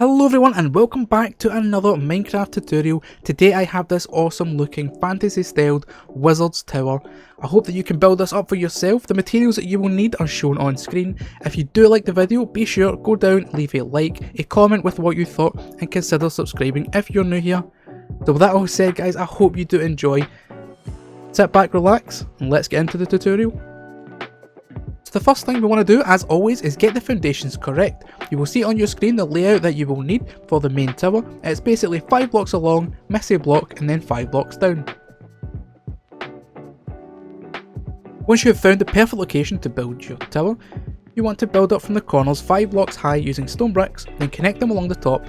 Hello everyone and welcome back to another Minecraft tutorial. Today I have this awesome looking fantasy styled wizard's tower. I hope that you can build this up for yourself. The materials that you will need are shown on screen. If you do like the video, be sure go down, leave a like, a comment with what you thought and consider subscribing if you're new here. So with that all said guys, I hope you do enjoy. Sit back, relax and let's get into the tutorial. So the first thing we want to do, as always, is get the foundations correct. You will see on your screen the layout that you will need for the main tower. It's basically 5 blocks along, miss a block, and then 5 blocks down. Once you have found the perfect location to build your tower, you want to build up from the corners 5 blocks high using stone bricks, then connect them along the top.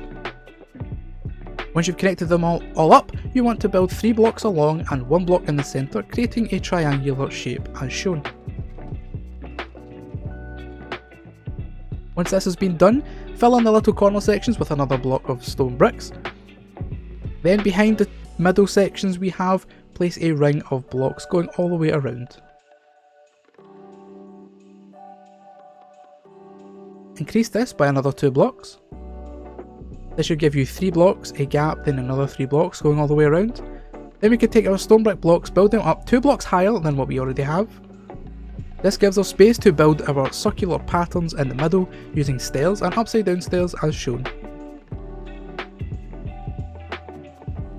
Once you've connected them all up, you want to build 3 blocks along and 1 block in the centre, creating a triangular shape as shown. Once this has been done, fill in the little corner sections with another block of stone bricks. Then behind the middle sections we have place a ring of blocks going all the way around. Increase this by another 2 blocks. This should give you 3 blocks, a gap, then another 3 blocks going all the way around. Then we can take our stone brick blocks, build them up 2 blocks higher than what we already have. This gives us space to build our circular patterns in the middle using stairs and upside down stairs as shown.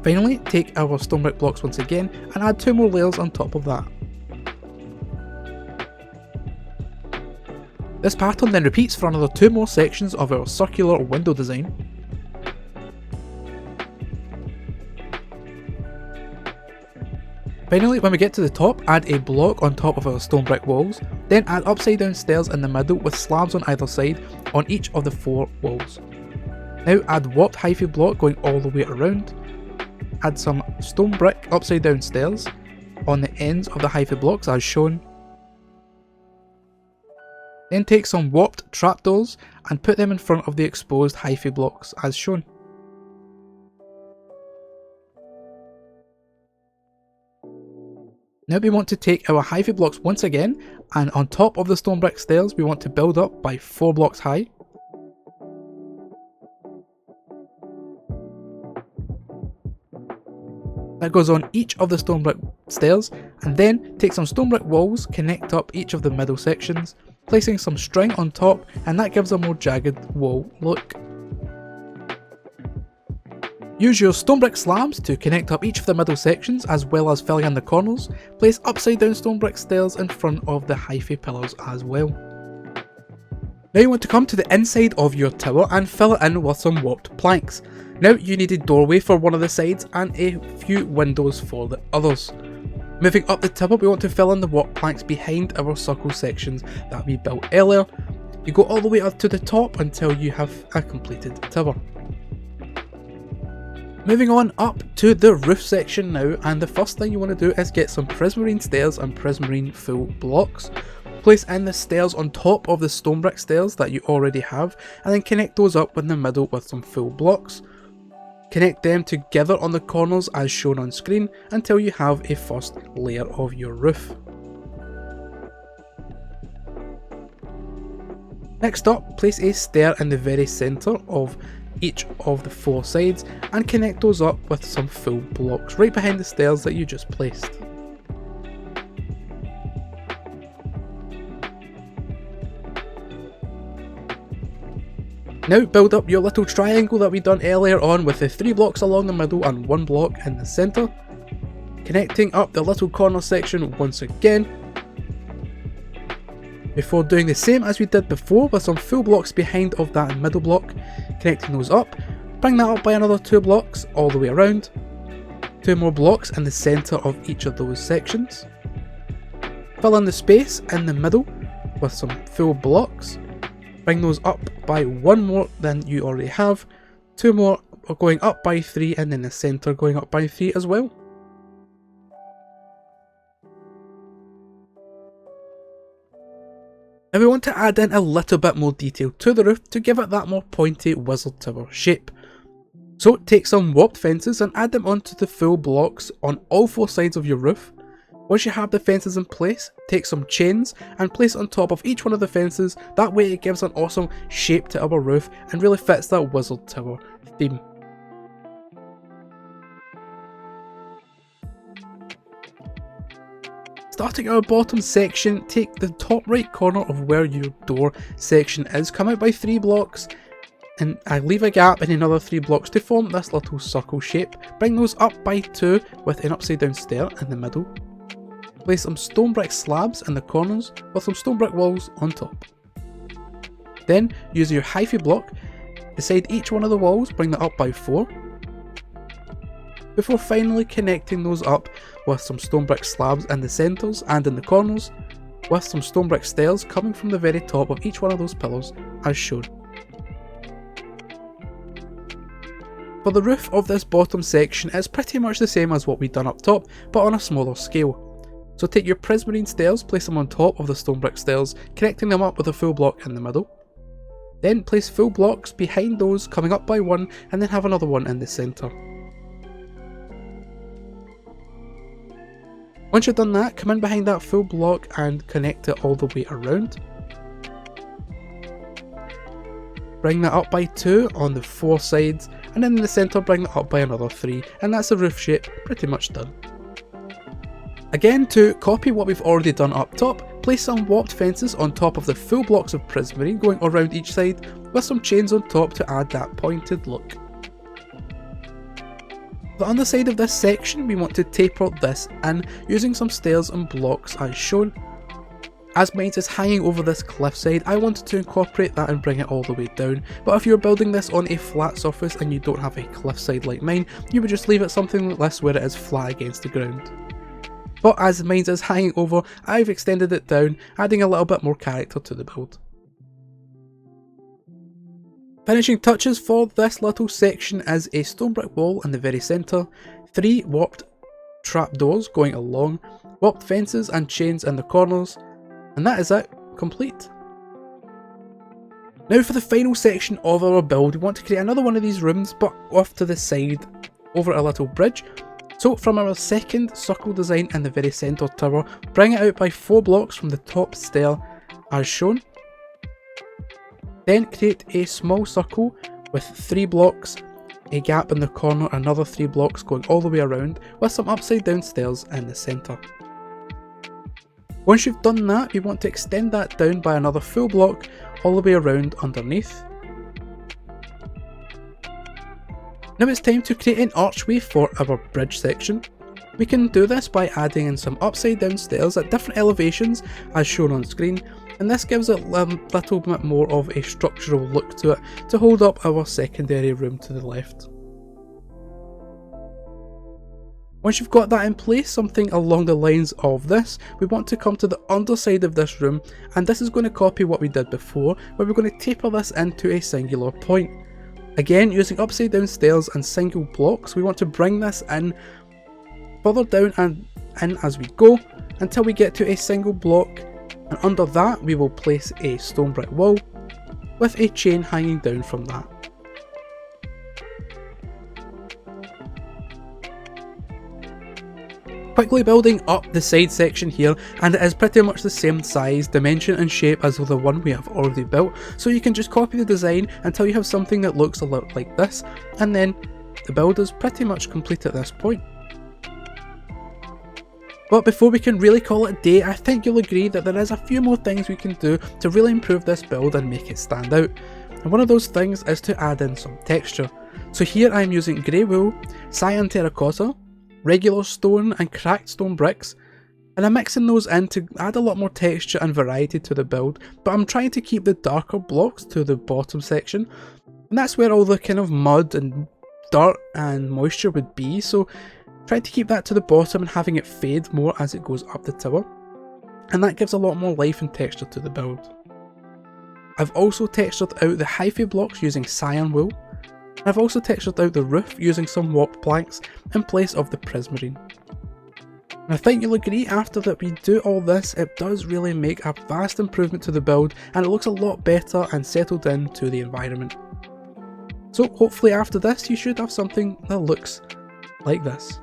Finally, take our stone brick blocks once again and add 2 more layers on top of that. This pattern then repeats for another 2 more sections of our circular window design. Finally, when we get to the top, add a block on top of our stone brick walls, then add upside down stairs in the middle with slabs on either side on each of the 4 walls. Now add warped hyphae block going all the way around, add some stone brick upside down stairs on the ends of the hyphae blocks as shown. Then take some warped trapdoors and put them in front of the exposed hyphae blocks as shown. Now we want to take our hyphae blocks once again, and on top of the stone brick stairs we want to build up by 4 blocks high. That goes on each of the stone brick stairs, and then take some stone brick walls, connect up each of the middle sections, placing some string on top, and that gives a more jagged wall look. Use your stone brick slabs to connect up each of the middle sections as well as filling in the corners. Place upside down stone brick stairs in front of the hyphae pillars as well. Now you want to come to the inside of your tower and fill it in with some warped planks. Now you need a doorway for one of the sides and a few windows for the others. Moving up the tower, we want to fill in the warped planks behind our circle sections that we built earlier. You go all the way up to the top until you have a completed tower. Moving on up to the roof section now, and the first thing you want to do is get some Prismarine stairs and Prismarine full blocks. Place in the stairs on top of the stone brick stairs that you already have, and then connect those up in the middle with some full blocks. Connect them together on the corners as shown on screen until you have a first layer of your roof. Next up, place a stair in the very centre of each of the 4 sides and connect those up with some full blocks right behind the stairs that you just placed. Now build up your little triangle that we done earlier on with the 3 blocks along the middle and 1 block in the centre. Connecting up the little corner section once again, before doing the same as we did before with some full blocks behind of that middle block. Connecting those up, bring that up by another 2 blocks all the way around, 2 more blocks in the centre of each of those sections. Fill in the space in the middle with some full blocks, bring those up by 1 more than you already have, 2 more are going up by 3 and then the centre going up by 3 as well. Now we want to add in a little bit more detail to the roof to give it that more pointy wizard tower shape. So take some warped fences and add them onto the full blocks on all 4 sides of your roof. Once you have the fences in place, take some chains and place it on top of each one of the fences. That way it gives an awesome shape to our roof and really fits that wizard tower theme. Starting our bottom section, take the top right corner of where your door section is, come out by 3 blocks, and I leave a gap in another 3 blocks to form this little circle shape. Bring those up by 2 with an upside down stair in the middle. Place some stone brick slabs in the corners with some stone brick walls on top. Then use your hyphae block beside each one of the walls, bring that up by 4. Before finally connecting those up with some stone brick slabs in the centres and in the corners, with some stone brick stairs coming from the very top of each one of those pillars as shown. For the roof of this bottom section, it's pretty much the same as what we've done up top, but on a smaller scale. So take your Prismarine stairs, place them on top of the stone brick stairs, connecting them up with a full block in the middle. Then place full blocks behind those coming up by 1, and then have another one in the centre. Once you've done that, come in behind that full block and connect it all the way around. Bring that up by 2 on the 4 sides, and then in the centre bring that up by another 3, and that's the roof shape pretty much done. Again, to copy what we've already done up top, place some warped fences on top of the full blocks of Prismarine going around each side, with some chains on top to add that pointed look. The underside of this section, we want to taper this in using some stairs and blocks as shown. As mine is hanging over this cliffside, I wanted to incorporate that and bring it all the way down, but if you're building this on a flat surface and you don't have a cliffside like mine, you would just leave it something like this where it is flat against the ground. But as mine is hanging over, I've extended it down, adding a little bit more character to the build. Finishing touches for this little section is a stone brick wall in the very centre, 3 warped trapdoors going along, warped fences and chains in the corners, and that is it, complete. Now for the final section of our build, we want to create another one of these rooms but off to the side over a little bridge. So from our second circle design in the very centre tower, bring it out by 4 blocks from the top stair as shown. Then create a small circle with 3 blocks, a gap in the corner, another 3 blocks going all the way around with some upside down stairs in the centre. Once you've done that, we want to extend that down by another full block all the way around underneath. Now it's time to create an archway for our bridge section. We can do this by adding in some upside down stairs at different elevations as shown on screen, and this gives it a little bit more of a structural look to it to hold up our secondary room to the left. Once you've got that in place, something along the lines of this, we want to come to the underside of this room, and this is going to copy what we did before, where we're going to taper this into a singular point. Again, using upside down stairs and single blocks, we want to bring this in further down and in as we go until we get to a single block, and under that we will place a stone brick wall with a chain hanging down from that. Quickly building up the side section here, and it is pretty much the same size, dimension and shape as the one we have already built, so you can just copy the design until you have something that looks a lot like this, and then the build is pretty much complete at this point. But before we can really call it a day, I think you'll agree that there is a few more things we can do to really improve this build and make it stand out. And one of those things is to add in some texture. So here I'm using grey wool, cyan terracotta, regular stone and cracked stone bricks, and I'm mixing those in to add a lot more texture and variety to the build, but I'm trying to keep the darker blocks to the bottom section, and that's where all the kind of mud and dirt and moisture would be, so trying to keep that to the bottom and having it fade more as it goes up the tower, and that gives a lot more life and texture to the build. I've also textured out the hyphae blocks using Cyan Wool. I've also textured out the roof using some Wapred planks in place of the Prismarine. And I think you'll agree after that we do all this, it does really make a vast improvement to the build, and it looks a lot better and settled into the environment. So hopefully after this you should have something that looks like this.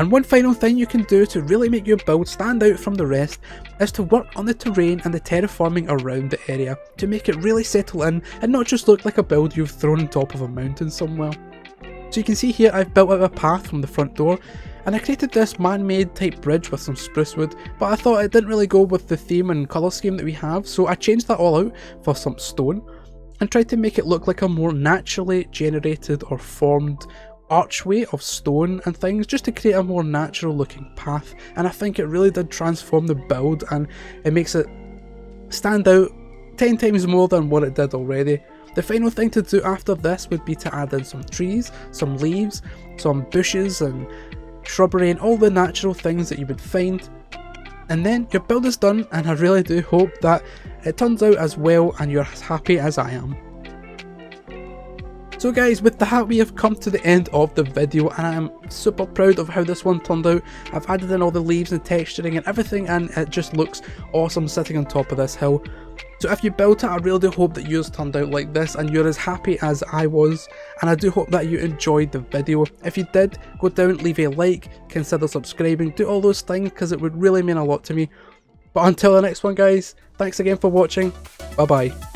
And one final thing you can do to really make your build stand out from the rest is to work on the terrain and the terraforming around the area to make it really settle in and not just look like a build you've thrown on top of a mountain somewhere. So you can see here I've built out a path from the front door, and I created this man-made type bridge with some spruce wood, but I thought it didn't really go with the theme and colour scheme that we have, so I changed that all out for some stone and tried to make it look like a more naturally generated or formed archway of stone and things, just to create a more natural looking path. And I think it really did transform the build, and it makes it stand out 10 times more than what it did already. The final thing to do after this would be to add in some trees, some leaves, some bushes and shrubbery and all the natural things that you would find. And then your build is done, and I really do hope that it turns out as well and you're as happy as I am. So guys, with that we have come to the end of the video, and I am super proud of how this one turned out. I've added in all the leaves and texturing and everything, and it just looks awesome sitting on top of this hill. So if you built it, I really do hope that yours turned out like this and you're as happy as I was, and I do hope that you enjoyed the video. If you did, go down, leave a like, consider subscribing, do all those things because it would really mean a lot to me. But until the next one guys, thanks again for watching, bye bye.